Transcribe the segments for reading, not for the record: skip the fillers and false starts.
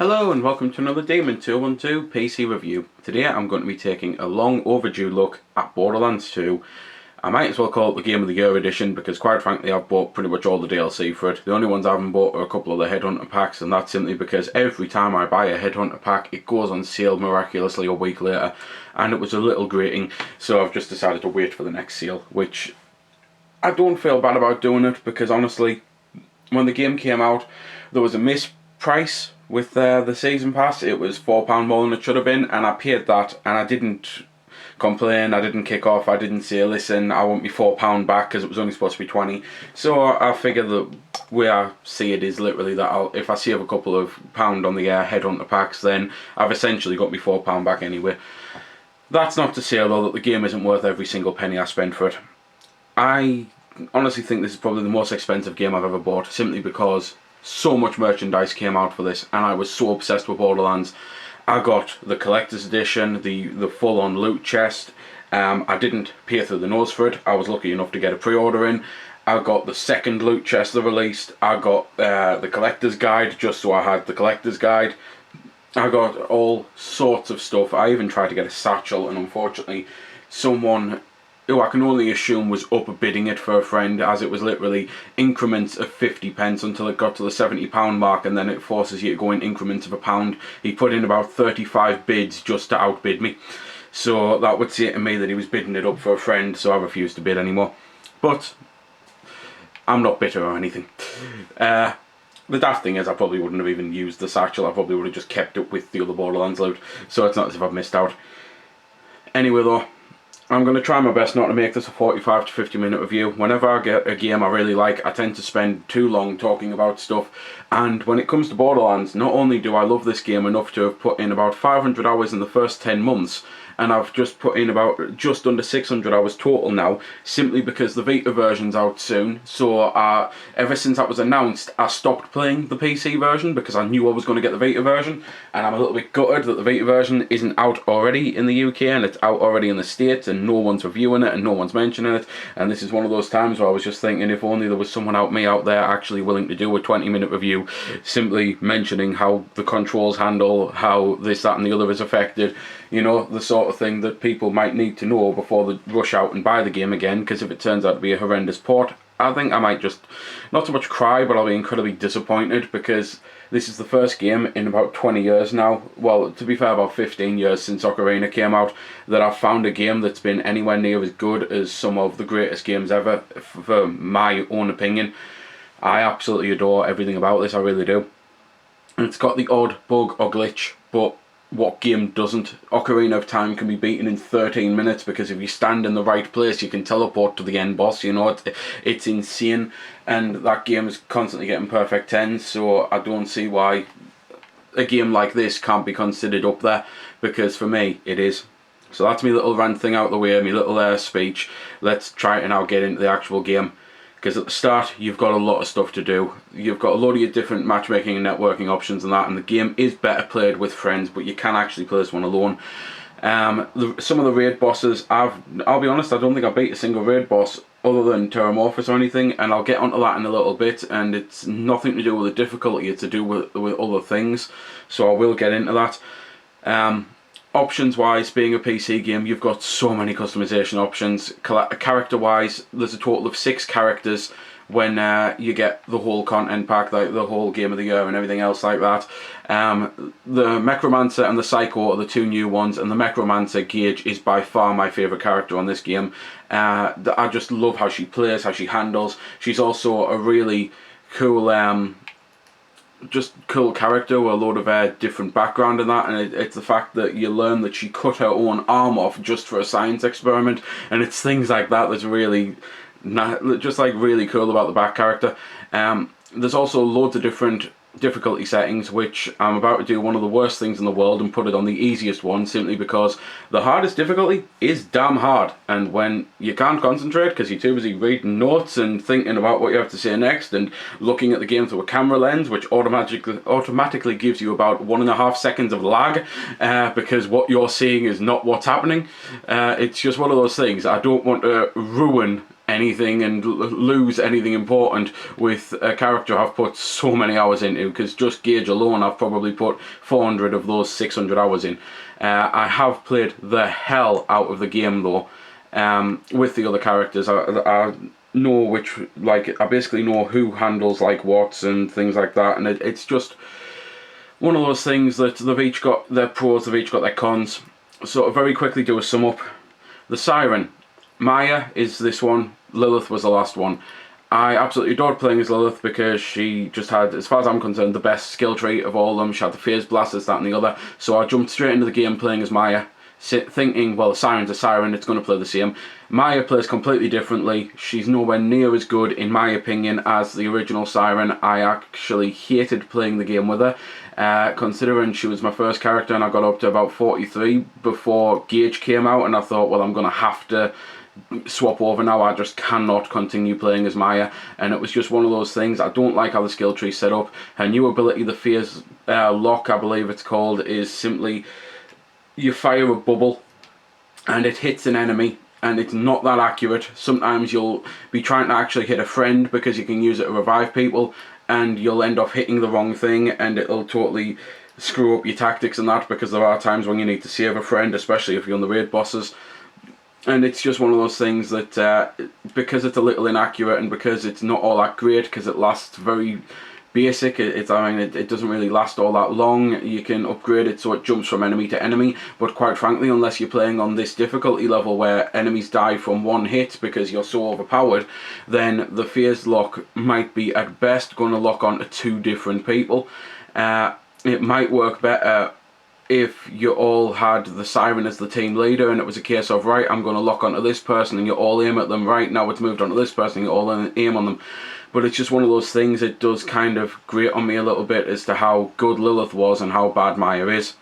Hello and welcome to another Demon 212 PC review. Today I'm going to be taking a long overdue look at Borderlands 2. I might as well call it the Game of the Year edition because quite frankly I've bought pretty much all the DLC for it. The only ones I haven't bought are a couple of the Headhunter packs, and that's simply because every time I buy a Headhunter pack it goes on sale miraculously a week later, and it was a little grating, so I've just decided to wait for the next sale, which I don't feel bad about doing it because honestly when the game came out there was a misprice with the season pass. It was £4 more than it should have been, and I paid that and I didn't complain, I didn't kick off, I didn't say listen I want me £4 back because it was only supposed to be 20. So I figure the way I see it is literally that if I save a couple of pound on the Headhunter packs, then I've essentially got me £4 back anyway. That's not to say though that the game isn't worth every single penny I spent for it. I honestly think this is probably the most expensive game I've ever bought, simply because so much merchandise came out for this and I was so obsessed with Borderlands. I got the collector's edition, the full-on loot chest. I didn't pay through the nose for it. I was lucky enough to get a pre-order in. I got the second loot chest they released. I got the collector's guide just so I had the collector's guide. I got all sorts of stuff. I even tried to get a satchel, and unfortunately someone who I can only assume was upbidding it for a friend, as it was literally increments of 50p until it got to the £70 mark, and then it forces you to go in increments of £1. He put in about 35 bids just to outbid me, so that would say to me that he was bidding it up for a friend, so I refused to bid anymore. But I'm not bitter or anything. The daft thing is I probably wouldn't have even used the satchel. I probably would have just kept it with the other Borderlands loot, so it's not as if I've missed out. Anyway though, I'm going to try my best not to make this a 45 to 50 minute review. Whenever I get a game I really like, I tend to spend too long talking about stuff. And when it comes to Borderlands, not only do I love this game enough to have put in about 500 hours in the first 10 months, and I've just put in about just under 600 hours total now, simply because the Vita version's out soon. So ever since that was announced, I stopped playing the PC version because I knew I was going to get the Vita version, and I'm a little bit gutted that the Vita version isn't out already in the UK and it's out already in the States, and no one's reviewing it and no one's mentioning it. And this is one of those times where I was just thinking, if only there was someone out there actually willing to do a 20-minute review simply mentioning how the controls handle, how this, that and the other is affected, you know, the sort of thing that people might need to know before they rush out and buy the game again. Because if it turns out to be a horrendous port, I think I might just not so much cry, but I'll be incredibly disappointed, because this is the first game in about 20 years now, well to be fair about 15 years since Ocarina came out, that I've found a game that's been anywhere near as good as some of the greatest games ever, for my own opinion. I absolutely adore everything about this, I really do. And it's got the odd bug or glitch, but what game doesn't? Ocarina of Time can be beaten in 13 minutes because if you stand in the right place you can teleport to the end boss, you know, it's insane. And that game is constantly getting perfect 10s, so I don't see why a game like this can't be considered up there, because for me it is. So that's my little rant thing out of the way, my little speech. Let's try to now get into the actual game. Because at the start you've got a lot of stuff to do. You've got a lot of your different matchmaking and networking options and that, and the game is better played with friends, but you can actually play this one alone. Some of the raid bosses, I'll be honest, I don't think I beat a single raid boss other than Terramorphous or anything, and I'll get onto that in a little bit, and it's nothing to do with the difficulty, it's to do with other things, so I will get into that. Options wise, being a PC game, you've got so many customization options. Character wise, there's a total of 6 characters when you get the whole content pack, like the whole Game of the Year and everything else like that. The Necromancer and the Psycho are the 2 new ones, and the Necromancer, Gage, is by far my favourite character on this game. I just love how she plays, how she handles. She's also a really cool just cool character with a load of different background in that, and it's the fact that you learn that she cut her own arm off just for a science experiment, and it's things like that that's really just like really cool about the back character. There's also loads of different difficulty settings, which I'm about to do one of the worst things in the world and put it on the easiest one, simply because the hardest difficulty is damn hard, and when you can't concentrate because you're too busy reading notes and thinking about what you have to say next and looking at the game through a camera lens, which automatically gives you about 1.5 seconds of lag because what you're seeing is not what's happening. It's just one of those things. I don't want to ruin anything and lose anything important with a character I've put so many hours into, because just Gage alone I've probably put 400 of those 600 hours in. I have played the hell out of the game though. With the other characters, I know which, like, I basically know who handles like what and things like that, and it's just one of those things that they've each got their pros, they've each got their cons. So to very quickly do a sum up, the Siren, Maya is this one, Lilith was the last one. I absolutely adored playing as Lilith because she just had, as far as I'm concerned, the best skill tree of all of them. She had the phase blast, this, that and the other. So I jumped straight into the game playing as Maya, thinking, well, Siren's a Siren, it's going to play the same. Maya plays completely differently. She's nowhere near as good, in my opinion, as the original Siren. I actually hated playing the game with her, considering she was my first character and I got up to about 43 before Gage came out, and I thought, well, I'm going to have to swap over now. I just cannot continue playing as Maya, and it was just one of those things. I don't like how the skill tree's set up. Her new ability, the phase lock, I believe it's called, is simply you fire a bubble and it hits an enemy, and it's not that accurate. Sometimes you'll be trying to actually hit a friend because you can use it to revive people, and you'll end up hitting the wrong thing and it'll totally screw up your tactics and that, because there are times when you need to save a friend, especially if you're on the raid bosses. And it's just one of those things that, because it's a little inaccurate and because it's not all that great, because it lasts very basic, it doesn't really last all that long. You can upgrade it so it jumps from enemy to enemy, but quite frankly, unless you're playing on this difficulty level where enemies die from one hit because you're so overpowered, then the phase lock might be at best going to lock on to 2 different people. It might work better if you all had the Siren as the team leader and it was a case of, right, I'm going to lock onto this person and you all aim at them, right, now it's moved on to this person and you all aim on them. But it's just one of those things, it does kind of grate on me a little bit as to how good Lilith was and how bad Maya is.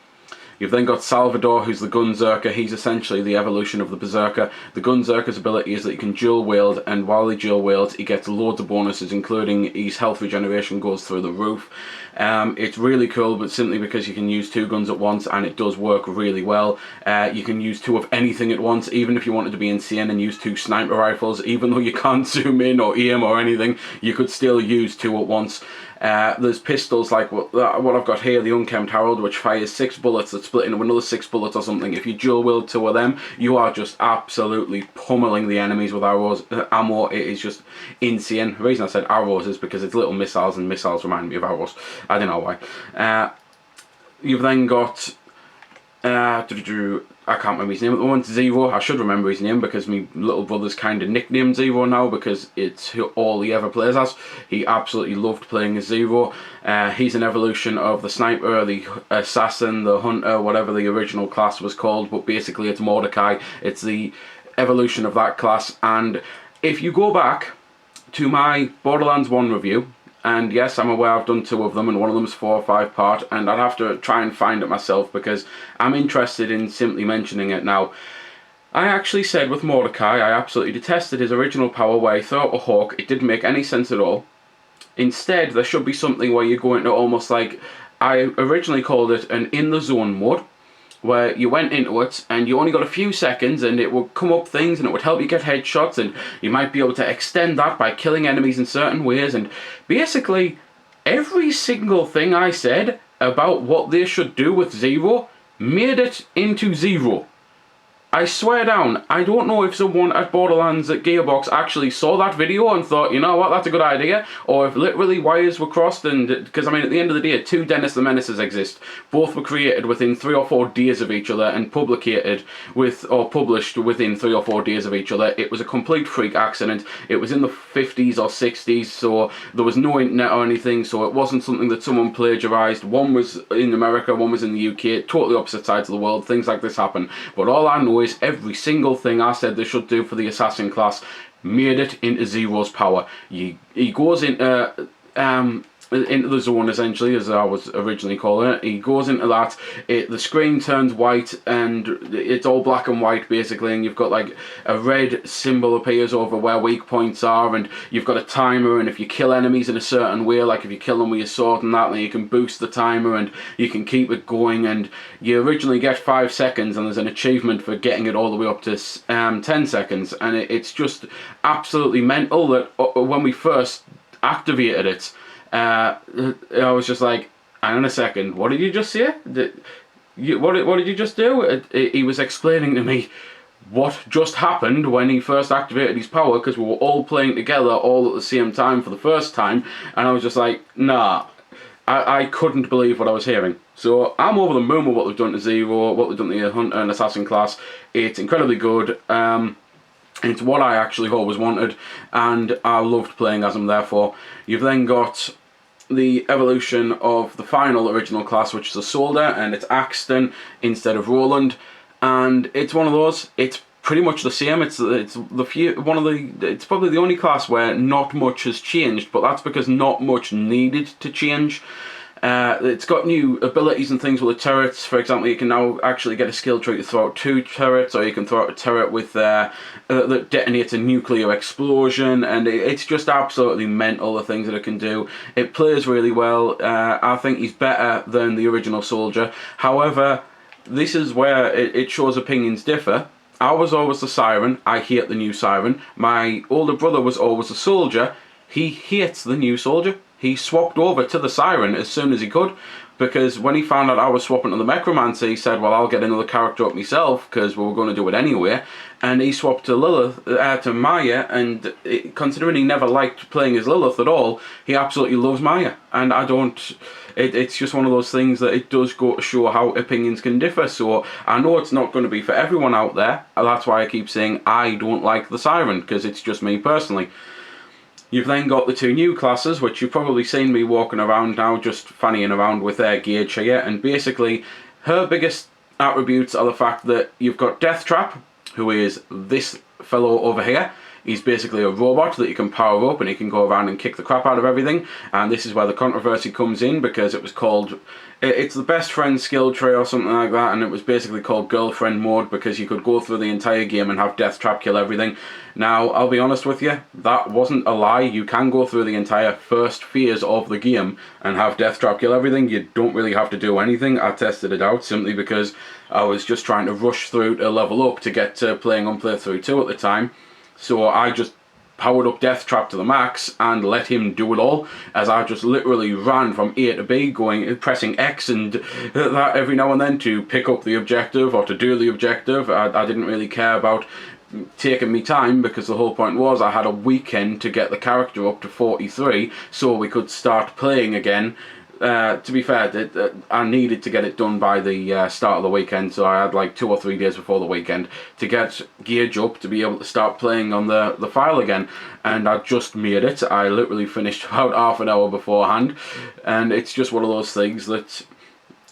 You've then got Salvador, who's the Gunzerker. He's essentially the evolution of the Berserker. The Gunzerker's ability is that he can dual wield, and while he dual wields, he gets loads of bonuses, including his health regeneration goes through the roof. It's really cool, but simply because you can use 2 guns at once, and it does work really well. You can use 2 of anything at once, even if you wanted to be insane and use 2 sniper rifles. Even though you can't zoom in or aim or anything, you could still use 2 at once. There's pistols like what I've got here, the Unkempt Harold, which fires 6 bullets that split into another 6 bullets or something. If you dual wield 2 of them, you are just absolutely pummeling the enemies with arrows. Ammo, it is just insane. The reason I said arrows is because it's little missiles, and missiles remind me of arrows. I don't know why. You've then got I can't remember his name at the moment, Zero. I should remember his name because my little brother's kind of nicknamed Zero now because it's all he ever plays as. He absolutely loved playing as Zero. He's an evolution of the Sniper, the Assassin, the Hunter, whatever the original class was called, but basically it's Mordecai. It's the evolution of that class, and if you go back to my Borderlands 1 review, and yes, I'm aware I've done 2 of them, and one of them is 4 or 5 part, and I'd have to try and find it myself because I'm interested in simply mentioning it now. I actually said with Mordecai, I absolutely detested his original power where he threw out a hawk. It didn't make any sense at all. Instead, there should be something where you go into almost like, I originally called it an in the zone mode, where you went into it and you only got a few seconds and it would come up things and it would help you get headshots, and you might be able to extend that by killing enemies in certain ways, and basically every single thing I said about what they should do with Zero made it into Zero. I swear down, I don't know if someone at Borderlands at Gearbox actually saw that video and thought, you know what, that's a good idea, or if literally wires were crossed, and because I mean at the end of the day 2 Dennis the Menaces exist. Both were created within 3 or 4 days of each other and published within 3 or 4 days of each other. It was a complete freak accident. It was in the 50s or 60s, so there was no internet or anything, so it wasn't something that someone plagiarized. One was in America, one was in the UK, totally opposite sides of the world. Things like this happen, but all I know is every single thing I said they should do for the assassin class made it into Zero's power. He goes into into the zone, essentially, as I was originally calling it. He goes into that, the screen turns white, and it's all black and white, basically, and you've got like a red symbol appears over where weak points are, and you've got a timer, and if you kill enemies in a certain way, like if you kill them with your sword and that, then you can boost the timer, and you can keep it going, and you originally get 5 seconds, and there's an achievement for getting it all the way up to 10 seconds, and it's just absolutely mental that when we first activated it, I was just like, hang on a second, what did you just say? What did you just do? He was explaining to me what just happened when he first activated his power, because we were all playing together all at the same time for the first time, and I was just like, nah, I couldn't believe what I was hearing. So I'm over the moon with what they've done to Zero, what they've done to the Hunter and Assassin class. It's incredibly good. It's what I actually always wanted, and I loved playing as him, therefore. You've then got the evolution of the final original class, which is a Soldier, and it's Axton instead of Roland, and it's one of those, it's pretty much the same. It's probably the only class where not much has changed, but that's because not much needed to change. It's got new abilities and things with the turrets. For example, you can now actually get a skill tree to throw out 2 turrets, or you can throw out a turret with that detonates a nuclear explosion, and it's just absolutely mental, the things that it can do. It plays really well. I think he's better than the original Soldier. However, this is where it shows opinions differ. I was always the Siren. I hate the new Siren. My older brother was always a Soldier. He hates the new Soldier. He swapped over to the Siren as soon as he could, because when he found out I was swapping to the Necromancer, he said, well, I'll get another character up myself, because we were going to do it anyway. And he swapped to Lilith, to Maya, and considering he never liked playing as Lilith at all, he absolutely loves Maya. And I don't... It's just one of those things that it does go to show how opinions can differ. So I know it's not going to be for everyone out there, and that's why I keep saying I don't like the Siren, because it's just me personally. You've then got the 2 new classes, which you've probably seen me walking around now, just fannying around with Gage here, and basically her biggest attributes are the fact that you've got Deathtrap, who is this fellow over here. He's basically a robot that you can power up, and he can go around and kick the crap out of everything, and this is where the controversy comes in, because it was called... It's the best friend skill tree or something like that, and it was basically called girlfriend mode, because you could go through the entire game and have Deathtrap kill everything. Now, I'll be honest with you, that wasn't a lie. You can go through the entire first phase of the game and have Deathtrap kill everything. You don't really have to do anything. I tested it out simply because I was just trying to rush through to level up to get to playing on playthrough 2 at the time. So I just powered up Deathtrap to the max and let him do it all, as I just literally ran from A to B, pressing X and that every now and then to pick up the objective or to do the objective. I didn't really care about taking me time, because the whole point was I had a weekend to get the character up to 43 so we could start playing again. To be fair, I needed to get it done by the start of the weekend, so I had like 2 or 3 days before the weekend to get Gage up to be able to start playing on the file again, and I just made it. I literally finished about half an hour beforehand, and it's just one of those things that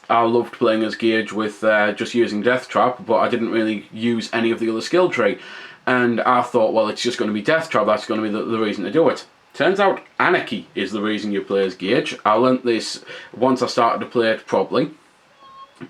I loved playing as Gage with just using Deathtrap, but I didn't really use any of the other skill tree, and I thought, well, it's just going to be Deathtrap, that's going to be the reason to do it. Turns out Anarchy is the reason you play as Gage. I learnt this once I started to play it properly.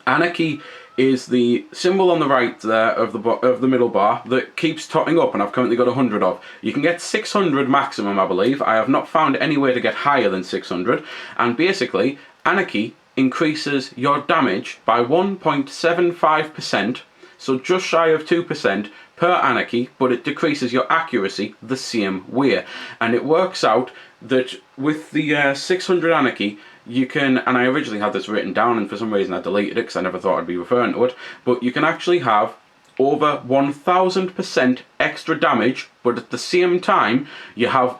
Anarchy is the symbol on the right there of the middle bar that keeps totting up, and I've currently got 100 of. You can get 600 maximum, I believe. I have not found any way to get higher than 600, and basically Anarchy increases your damage by 1.75%, so just shy of 2%, per Anarchy, but it decreases your accuracy the same way. And it works out that with the 600 Anarchy, you can, and I originally had this written down and for some reason I deleted it because I never thought I'd be referring to it, but you can actually have over 1000% extra damage, but at the same time you have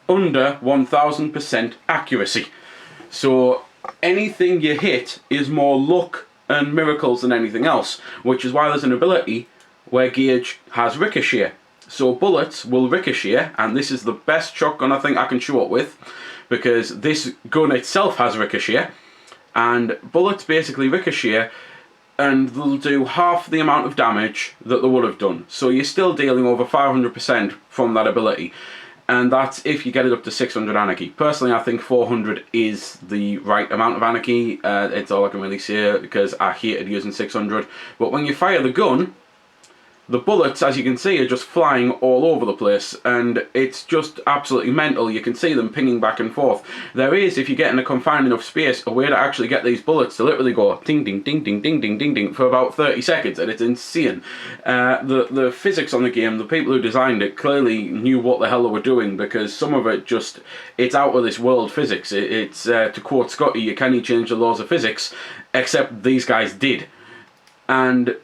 under 1000% accuracy. So anything you hit is more luck and miracles than anything else, which is why there's an ability where Gage has Ricochet. So bullets will ricochet, and this is the best shotgun I think I can show it with, because this gun itself has Ricochet, and bullets basically ricochet and they'll do half the amount of damage that they would have done. So you're still dealing over 500% from that ability. and that's if you get it up to 600 anarchy. Personally, I think 400 is the right amount of anarchy. It's all I can really say, because I hated using 600. But when you fire the gun, the bullets, as you can see, are just flying all over the place, and it's just absolutely mental. You can see them pinging back and forth. There is, if you get in a confined enough space, a way to actually get these bullets to literally go ding ding ding ding ding ding ding ding for about 30 seconds, and it's insane. The physics on the game, the people who designed it clearly knew what the hell they were doing, because some of it just, it's out of this world physics. It's to quote Scotty, you can't change the laws of physics, except these guys did. And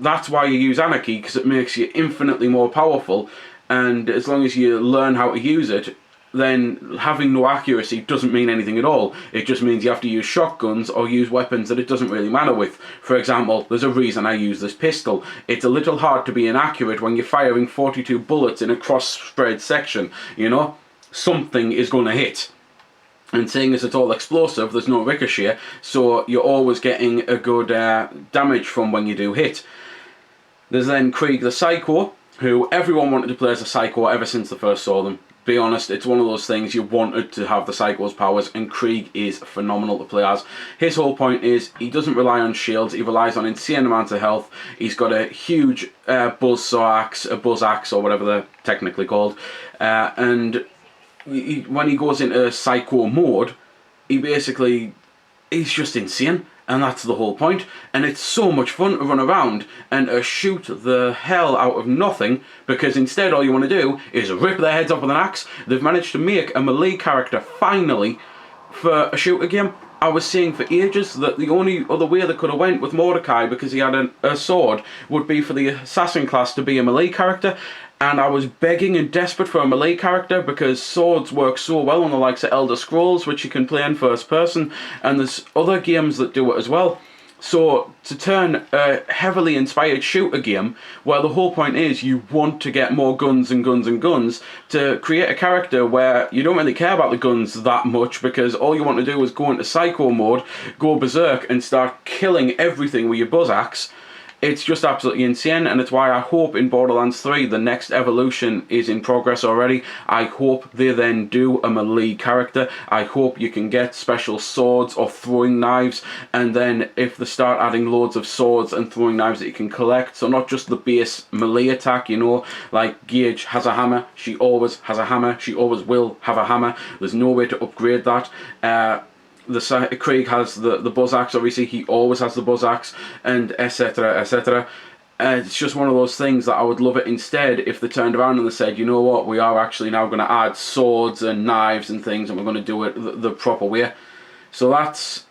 that's why you use anarchy, because it makes you infinitely more powerful, and as long as you learn how to use it, then having no accuracy doesn't mean anything at all. It just means you have to use shotguns or use weapons that it doesn't really matter with. For example, there's a reason I use this pistol. It's a little hard to be inaccurate when you're firing 42 bullets in a cross-spread section, you know? Something is going to hit. And seeing as it's all explosive, there's no ricochet, so you're always getting a good damage from when you do hit. There's then Krieg the Psycho, who everyone wanted to play as a Psycho ever since they first saw them. Be honest, it's one of those things you wanted to have the Psycho's powers, and Krieg is phenomenal to play as. His whole point is he doesn't rely on shields, he relies on insane amounts of health. He's got a huge buzzsaw axe, a buzz axe, or whatever they're technically called, and when he goes into Psycho mode, he's just insane. And that's the whole point. And it's so much fun to run around and shoot the hell out of nothing, because instead all you want to do is rip their heads off with an axe. They've managed to make a melee character, finally, for a shooter game. I was saying for ages that the only other way they could have went with Mordecai, because he had a sword, would be for the assassin class to be a melee character. And I was begging and desperate for a melee character, because swords work so well on the likes of Elder Scrolls, which you can play in first person, and there's other games that do it as well. So to turn a heavily inspired shooter game, where the whole point is you want to get more guns and guns and guns, to create a character where you don't really care about the guns that much, because all you want to do is go into Psycho mode, go berserk, and start killing everything with your buzz axe. It's just absolutely insane, and it's why I hope in Borderlands 3 the next evolution is in progress already. I hope they then do a melee character. I hope you can get special swords or throwing knives, and then if they start adding loads of swords and throwing knives that you can collect, so not just the base melee attack, you know, like Gage has a hammer, she always has a hammer, she always will have a hammer. There's no way to upgrade that. Krieg has the buzz axe, obviously he always has the buzz axe, and etc, etc. It's just one of those things that I would love it instead if they turned around and they said, you know what, we are actually now going to add swords and knives and things, and we're going to do it the proper way. So that's,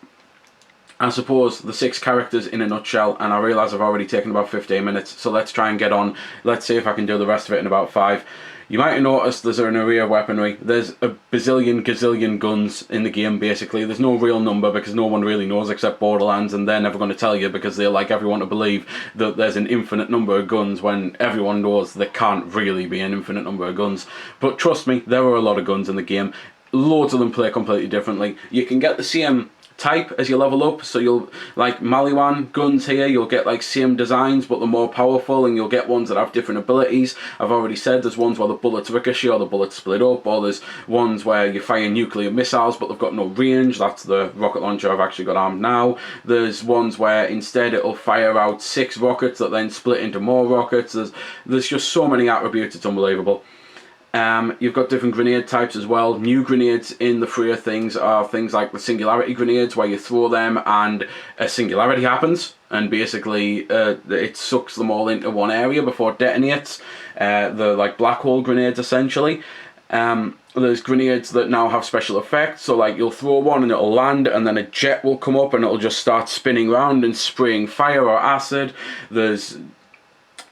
I suppose, the 6 characters in a nutshell, and I realise I've already taken about 15 minutes, so let's try and get on. Let's see if I can do the rest of it in about 5. You might have noticed there's an array of weaponry. There's a bazillion, gazillion guns in the game, basically. There's no real number, because no one really knows except Borderlands, and they're never going to tell you, because they like everyone to believe that there's an infinite number of guns, when everyone knows there can't really be an infinite number of guns. But trust me, there are a lot of guns in the game. Loads of them play completely differently. You can get the same type as you level up, so you'll, like Maliwan guns here, you'll get like same designs but they're more powerful, and you'll get ones that have different abilities. I've already said there's ones where the bullets ricochet or the bullets split up, or there's ones where you fire nuclear missiles but they've got no range. That's the rocket launcher I've actually got armed now. There's ones where instead it'll fire out 6 rockets that then split into more rockets. There's just so many attributes, it's unbelievable. You've got different grenade types as well. New grenades in the freer things are things like the singularity grenades, where you throw them and a singularity happens, and basically it sucks them all into one area before it detonates. They're like black hole grenades essentially. There's grenades that now have special effects, so like you'll throw one and it'll land, and then a jet will come up and it'll just start spinning around and spraying fire or acid. There's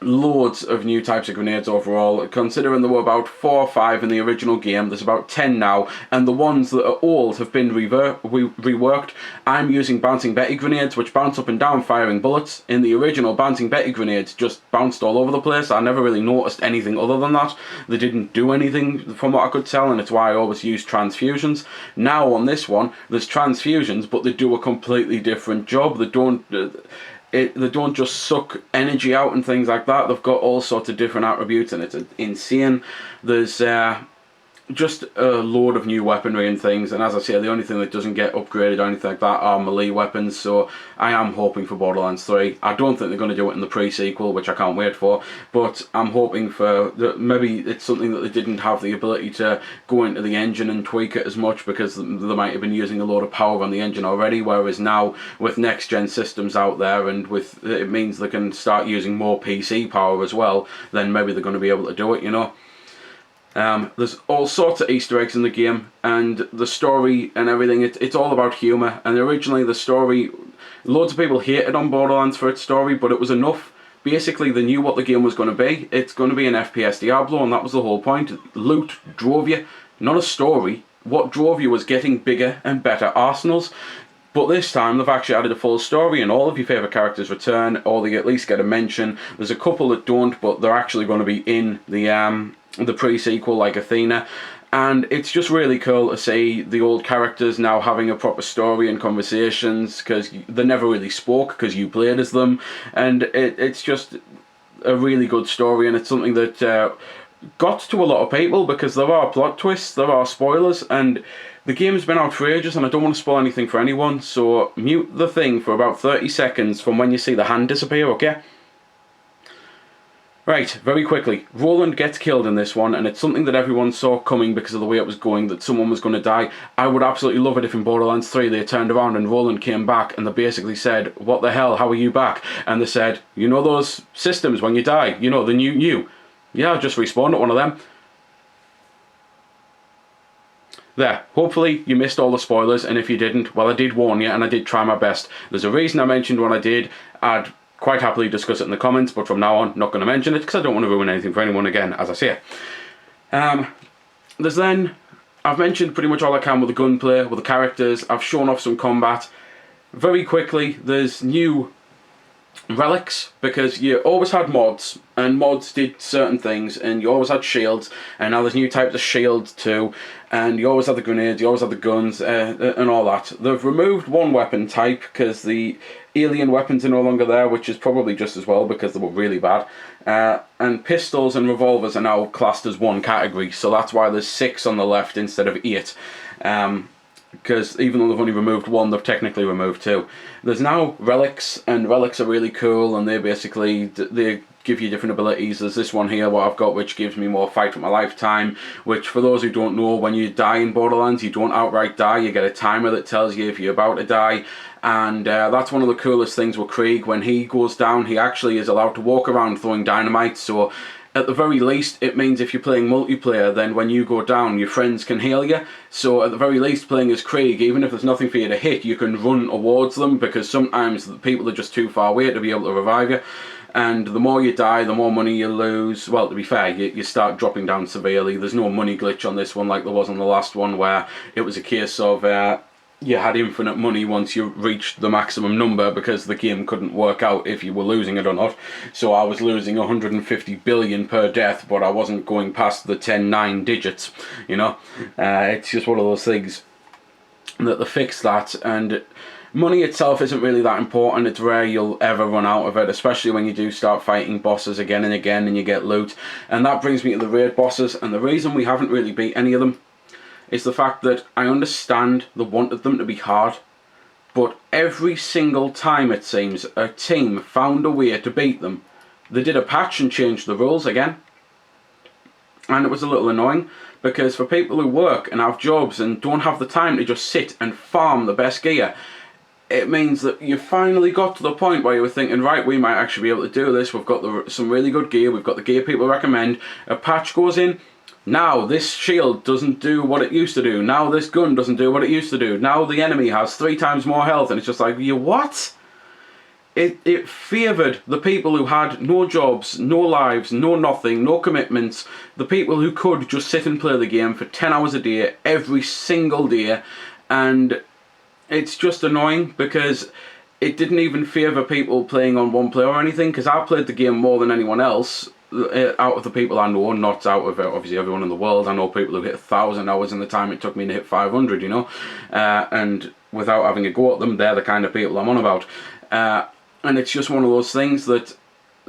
loads of new types of grenades overall. Considering there were about 4 or 5 in the original game, there's about 10 now, and the ones that are old have been reworked. I'm using Bouncing Betty grenades, which bounce up and down firing bullets. In the original, Bouncing Betty grenades just bounced all over the place. I never really noticed anything other than that. They didn't do anything from what I could tell, and it's why I always use transfusions. Now on this one, there's transfusions, but they do a completely different job. They don't just suck energy out and things like that. They've got all sorts of different attributes, and it's insane. There's just a load of new weaponry and things, and as I say, the only thing that doesn't get upgraded or anything like that are melee weapons, so I am hoping for Borderlands 3. I don't think they're going to do it in the pre-sequel, which I can't wait for, but I'm hoping for, maybe it's something that they didn't have the ability to go into the engine and tweak it as much, because they might have been using a lot of power on the engine already, whereas now, with next-gen systems out there, and with it means they can start using more PC power as well, then maybe they're going to be able to do it, you know. There's all sorts of Easter eggs in the game, and the story and everything, it's all about humour. And originally the story, loads of people hated on Borderlands for its story, but it was enough. Basically, they knew what the game was going to be. It's going to be an FPS Diablo, and that was the whole point. Loot drove you, not a story. What drove you was getting bigger and better arsenals. But this time they've actually added a full story, and all of your favourite characters return, or they at least get a mention. There's a couple that don't, but they're actually going to be in the pre-sequel, like Athena. And it's just really cool to see the old characters now having a proper story and conversations, because they never really spoke because you played as them. And it's just a really good story, and it's something that got to a lot of people, because there are plot twists, there are spoilers, and the game's been out for ages, and I don't want to spoil anything for anyone, so mute the thing for about 30 seconds from when you see the hand disappear, okay? Right, very quickly, Roland gets killed in this one, and it's something that everyone saw coming because of the way it was going, that someone was going to die. I would absolutely love it if in Borderlands 3 they turned around and Roland came back, and they basically said, "What the hell, how are you back?" And they said, "You know those systems when you die, you know, the new. Yeah, I just respawned at one of them." There, hopefully you missed all the spoilers, and if you didn't, well, I did warn you, and I did try my best. There's a reason I mentioned what I did. I'd quite happily discuss it in the comments, but from now on, not going to mention it, because I don't want to ruin anything for anyone again, as I say. There's then, I've mentioned pretty much all I can with the gunplay, with the characters. I've shown off some combat. Very quickly, there's new relics, because you always had mods, and mods did certain things, and you always had shields, and now there's new types of shields too, and you always had the grenades, you always had the guns, and all that. They've removed one weapon type, because the alien weapons are no longer there, which is probably just as well, because they were really bad, and pistols and revolvers are now classed as one category, so that's why there's 6 on the left instead of 8. Because even though they've only removed 1, they've technically removed 2. There's now relics, and relics are really cool, and they basically, they give you different abilities. There's this one here, what I've got, which gives me more fight for my lifetime, which, for those who don't know, when you die in Borderlands, you don't outright die, you get a timer that tells you if you're about to die, and that's one of the coolest things with Krieg. When he goes down, he actually is allowed to walk around throwing dynamite, so at the very least, it means if you're playing multiplayer, then when you go down, your friends can heal you. So at the very least, playing as Krieg, even if there's nothing for you to hit, you can run towards them, because sometimes the people are just too far away to be able to revive you. And the more you die, the more money you lose. Well, to be fair, you start dropping down severely. There's no money glitch on this one like there was on the last one, where it was a case of you had infinite money once you reached the maximum number, because the game couldn't work out if you were losing it or not. So I was losing 150 billion per death, but I wasn't going past the 10-9 digits, you know. It's just one of those things that they fixed that, and money itself isn't really that important. It's rare you'll ever run out of it, especially when you do start fighting bosses again and again and you get loot. And that brings me to the raid bosses, and the reason we haven't really beat any of them is the fact that I understand they wanted them to be hard, but every single time, it seems, a team found a way to beat them. They did a patch and changed the rules again, and it was a little annoying, because for people who work and have jobs and don't have the time to just sit and farm the best gear, it means that you finally got to the point where you were thinking, right, we might actually be able to do this, we've got some really good gear, we've got the gear people recommend, a patch goes in, now this shield doesn't do what it used to do, now this gun doesn't do what it used to do, now the enemy has 3 times more health, and it's just like, you what? It favoured the people who had no jobs, no lives, no nothing, no commitments, the people who could just sit and play the game for 10 hours a day, every single day, and it's just annoying, because it didn't even favour people playing on one player or anything, because I played the game more than anyone else, out of the people I know, not out of obviously everyone in the world. I know people who hit 1,000 hours in the time it took me to hit 500, you know, and without having a go at them, they're the kind of people I'm on about. And it's just one of those things that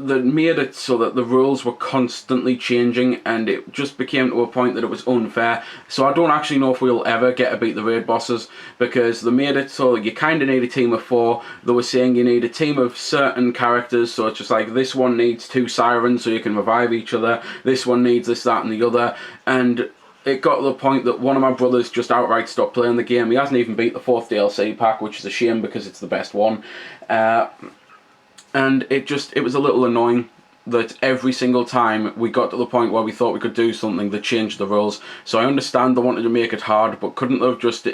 that made it so that the rules were constantly changing, and it just became to a point that it was unfair. So I don't actually know if we'll ever get to beat the raid bosses, because they made it so you kind of need a team of 4. They were saying you need a team of certain characters, so it's just like this one needs 2 sirens so you can revive each other, this one needs this, that and the other, and it got to the point that one of my brothers just outright stopped playing the game. He hasn't even beat the 4th DLC pack, which is a shame because it's the best one. And it was a little annoying that every single time we got to the point where we thought we could do something, they changed the rules. So I understand they wanted to make it hard, but couldn't they have just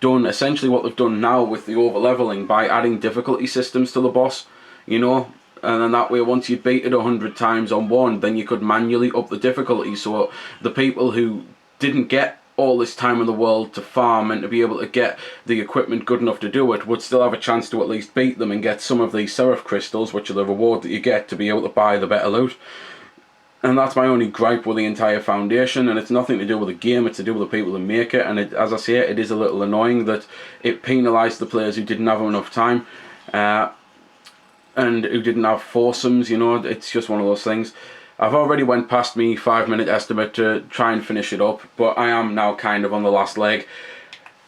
done essentially what they've done now with the over-leveling by adding difficulty systems to the boss, you know? And then that way, once you beat it 100 times on one, then you could manually up the difficulty, so the people who didn't get all this time in the world to farm and to be able to get the equipment good enough to do it would still have a chance to at least beat them and get some of these seraph crystals, which are the reward that you get to be able to buy the better loot. And that's my only gripe with the entire foundation, and it's nothing to do with the game, it's to do with the people who make it. And as I say, it is a little annoying that it penalised the players who didn't have enough time and who didn't have foursomes, you know. It's just one of those things. I've already went past me 5-minute estimate to try and finish it up, but I am now kind of on the last leg.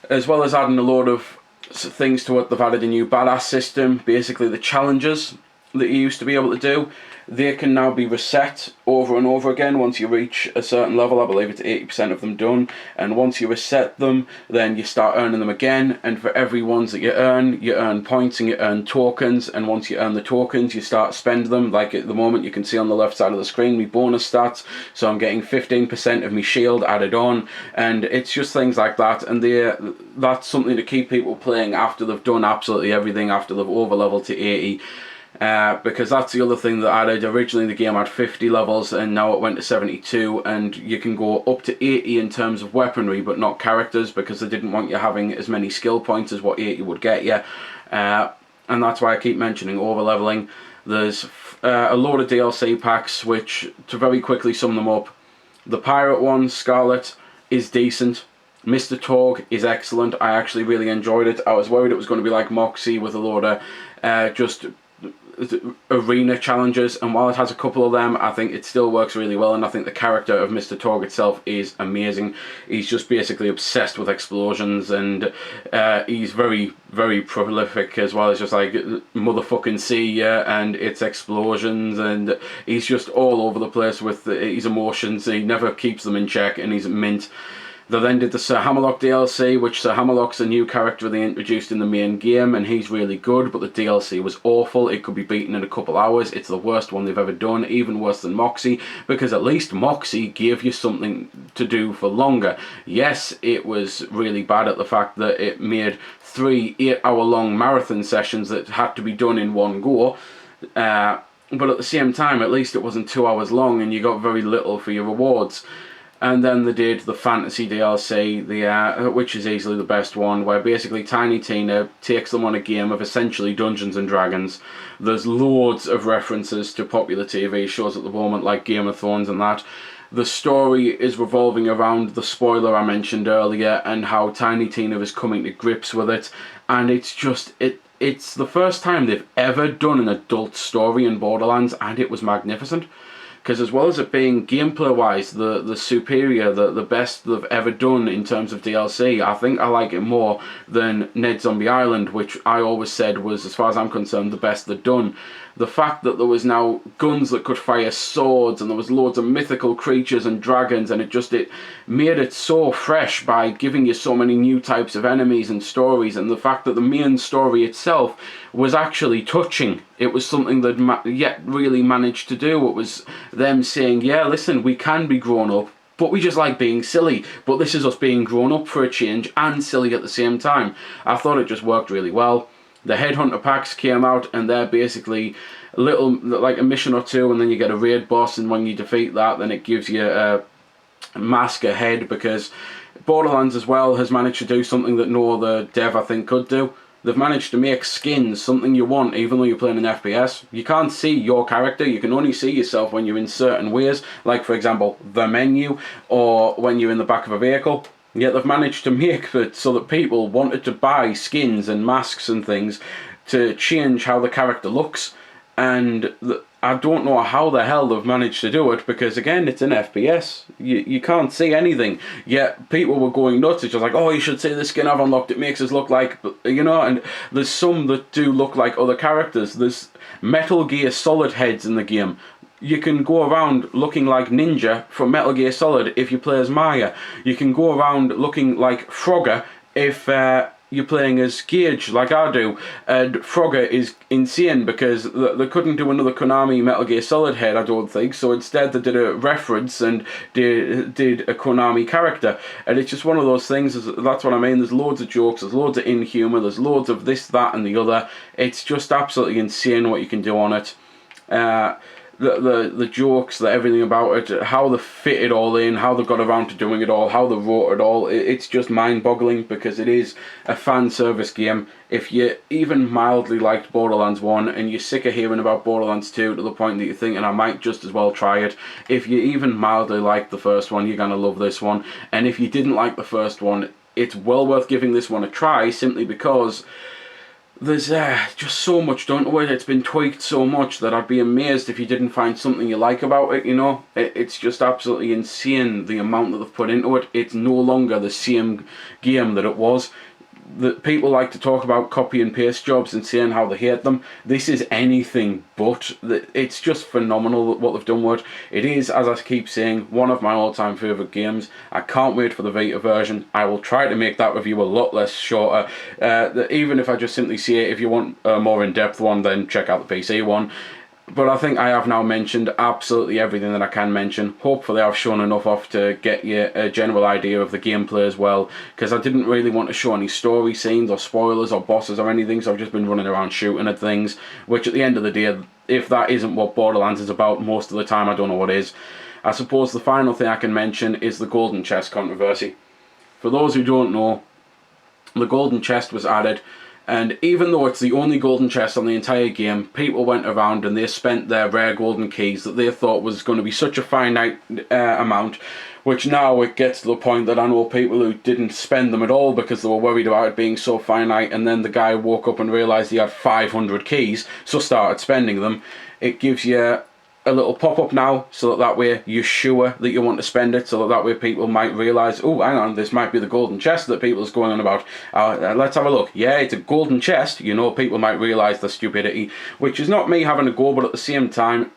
As well as adding a load of things to it, they've added a new badass system. Basically the challenges that you used to be able to do, they can now be reset over and over again once you reach a certain level. I believe it's 80% of them done, and once you reset them, then you start earning them again, and for every ones that you earn points and you earn tokens, and once you earn the tokens, you start spend them. Like at the moment, you can see on the left side of the screen my bonus stats, so I'm getting 15% of my shield added on, and it's just things like that, and that's something to keep people playing after they've done absolutely everything, after they've over leveled to 80. Because that's the other thing that added. Originally the game had 50 levels and now it went to 72, and you can go up to 80 in terms of weaponry but not characters, because they didn't want you having as many skill points as what 80 would get you. And that's why I keep mentioning over leveling. There's a load of DLC packs, which, to very quickly sum them up, the pirate one, Scarlet, is decent. Mr. Torg is excellent. I actually really enjoyed it. I was worried it was going to be like Moxie with a load of just arena challenges, and while it has a couple of them, I think it still works really well, and I think the character of Mr. Torg itself is amazing. He's just basically obsessed with explosions, and he's very, very prolific as well. It's just like motherfucking see ya, and it's explosions, and he's just all over the place with his emotions. He never keeps them in check, and he's mint. They then did the Sir Hammerlock DLC, which Sir Hammerlock's a new character they introduced in the main game, and he's really good, but the DLC was awful. It could be beaten in a couple hours. It's the worst one they've ever done, even worse than Moxie, because at least Moxie gave you something to do for longer. Yes, it was really bad at the fact that it made 3 8-hour-long marathon sessions that had to be done in one go, but at the same time, at least it wasn't 2 hours long, and you got very little for your rewards. And then they did the Fantasy DLC, which is easily the best one, where basically Tiny Tina takes them on a game of essentially Dungeons and Dragons. There's loads of references to popular TV shows at the moment, like Game of Thrones and that. The story is revolving around the spoiler I mentioned earlier, and how Tiny Tina is coming to grips with it. And it's just, it's the first time they've ever done an adult story in Borderlands, and it was magnificent. Because as well as it being gameplay-wise the superior, the best they've ever done in terms of DLC, I think I like it more than Ned Zombie Island, which I always said was, as far as I'm concerned, the best they've done. The fact that there was now guns that could fire swords, and there was loads of mythical creatures and dragons, and it made it so fresh by giving you so many new types of enemies and stories, and the fact that the main story itself was actually touching. It was something that yet really managed to do. It was them saying, yeah, listen, we can be grown up, but we just like being silly. But this is us being grown up for a change and silly at the same time. I thought it just worked really well. The Headhunter packs came out, and they're basically a little, like a mission or two, and then you get a raid boss, and when you defeat that, then it gives you a mask ahead, because Borderlands as well has managed to do something that no other dev, I think, could do. They've managed to make skins something you want, even though you're playing an FPS. You can't see your character, you can only see yourself when you're in certain ways, like for example, the menu, or when you're in the back of a vehicle. Yet they've managed to make it so that people wanted to buy skins and masks and things to change how the character looks. And I don't know how the hell they've managed to do it, because again, it's an FPS. You can't see anything. Yet people were going nuts. It's just like, oh, you should see the skin I've unlocked. It makes us look like, you know, and there's some that do look like other characters. There's Metal Gear Solid heads in the game. You can go around looking like Ninja from Metal Gear Solid if you play as Maya. You can go around looking like Frogger if you're playing as Gage, like I do. And Frogger is insane because they couldn't do another Konami Metal Gear Solid head, I don't think, so instead they did a reference and did a Konami character. And it's just one of those things, that's what I mean, there's loads of jokes, there's loads of in-humour, there's loads of this, that and the other. It's just absolutely insane what you can do on it. The jokes, everything about it, how they fit it all in, how they got around to doing it all, how they wrote it all, it's just mind-boggling, because it is a fan service game. If you even mildly liked Borderlands 1 and you're sick of hearing about Borderlands 2 to the point that you're thinking I might just as well try it, if you even mildly liked the first one, you're going to love this one. And if you didn't like the first one, it's well worth giving this one a try, simply because there's just so much done to it. It's been tweaked so much that I'd be amazed if you didn't find something you like about it, you know. It's just absolutely insane the amount that they've put into it. It's no longer the same game that it was. People like to talk about copy and paste jobs and saying how they hate them. This is anything but. It's just phenomenal what they've done with it. It is, as I keep saying, one of my all-time favourite games. I can't wait for the Vita version. I will try to make that review a lot less shorter. Even if I just simply say, if you want a more in-depth one, then check out the PC one. But I think I have now mentioned absolutely everything that I can mention. Hopefully I've shown enough off to get you a general idea of the gameplay as well, because I didn't really want to show any story scenes or spoilers or bosses or anything, so I've just been running around shooting at things, which at the end of the day, if that isn't what Borderlands is about most of the time, I don't know what is. I suppose the final thing I can mention is the golden chest controversy. For those who don't know, the golden chest was added, and even though it's the only golden chest on the entire game, people went around and they spent their rare golden keys that they thought was going to be such a finite amount, which now it gets to the point that I know people who didn't spend them at all because they were worried about it being so finite, and then the guy woke up and realised he had 500 keys, so started spending them. It gives you a little pop-up now, so that way you're sure that you want to spend it, so that way people might realise, oh, hang on, this might be the golden chest that people's going on about. Let's have a look. Yeah, it's a golden chest. You know, people might realise the stupidity, which is not me having a go, but at the same time,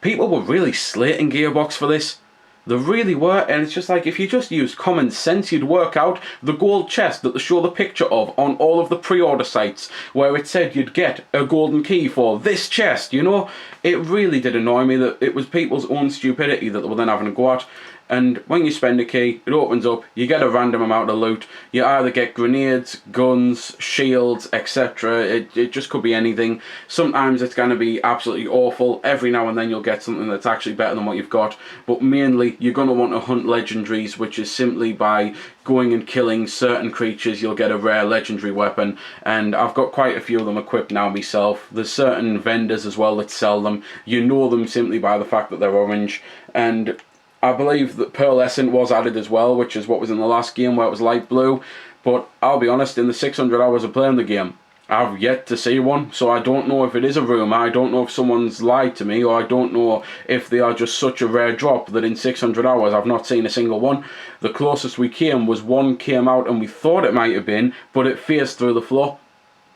people were really slating Gearbox for this. They really were, and it's just like, if you just used common sense, you'd work out the gold chest that they show the picture of on all of the pre-order sites, where it said you'd get a golden key for this chest, you know? It really did annoy me that it was people's own stupidity that they were then having to go at. And when you spend a key, it opens up, you get a random amount of loot. You either get grenades, guns, shields, etc. It just could be anything. Sometimes it's going to be absolutely awful. Every now and then you'll get something that's actually better than what you've got. But mainly, you're going to want to hunt legendaries, which is simply by going and killing certain creatures, you'll get a rare legendary weapon. And I've got quite a few of them equipped now myself. There's certain vendors as well that sell them. You know them simply by the fact that they're orange. And I believe that pearlescent was added as well, which is what was in the last game where it was light blue. But I'll be honest, in the 600 hours of playing the game, I've yet to see one, so I don't know if it is a rumour, I don't know if someone's lied to me, or I don't know if they are just such a rare drop that in 600 hours I've not seen a single one. The closest we came was one came out and we thought it might have been, but it phased through the floor.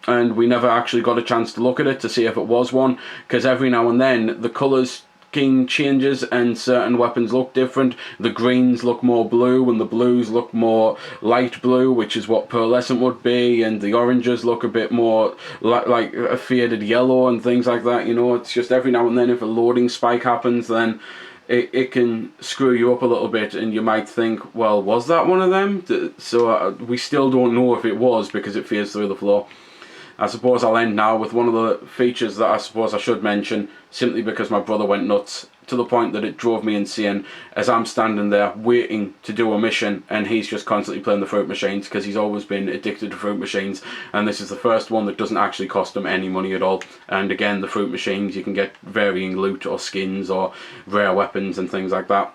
And we never actually got a chance to look at it to see if it was one, because every now and then the colours changes and certain weapons look different. The greens look more blue and the blues look more light blue, which is what pearlescent would be, and the oranges look a bit more like a faded yellow and things like that, you know. It's just every now and then if a loading spike happens, then it can screw you up a little bit and you might think, well, was that one of them? So we still don't know if it was, because it phased through the floor. I suppose I'll end now with one of the features that I suppose I should mention, simply because my brother went nuts to the point that it drove me insane, as I'm standing there waiting to do a mission and he's just constantly playing the fruit machines, because he's always been addicted to fruit machines, and this is the first one that doesn't actually cost him any money at all. And again, the fruit machines, you can get varying loot or skins or rare weapons and things like that.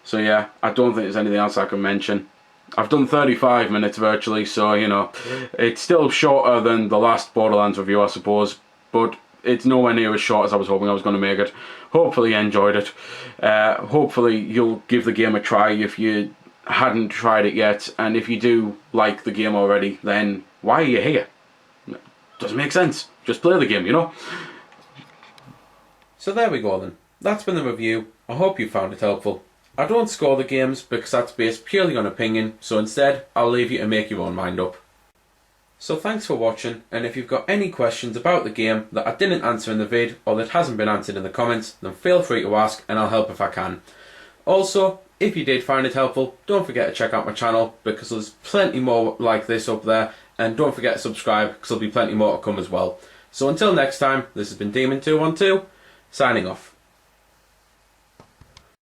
So yeah, I don't think there's anything else I can mention. I've done 35 minutes virtually, so, you know, it's still shorter than the last Borderlands review, I suppose. But it's nowhere near as short as I was hoping I was going to make it. Hopefully you enjoyed it. Hopefully you'll give the game a try if you hadn't tried it yet, and if you do like the game already, then why are you here? Doesn't make sense. Just play the game, you know? So there we go then. That's been the review. I hope you found it helpful. I don't score the games because that's based purely on opinion, so instead I'll leave you to make your own mind up. So thanks for watching, and if you've got any questions about the game that I didn't answer in the vid or that hasn't been answered in the comments, then feel free to ask and I'll help if I can. Also, if you did find it helpful, don't forget to check out my channel because there's plenty more like this up there, and don't forget to subscribe because there'll be plenty more to come as well. So until next time, this has been Demon212, signing off.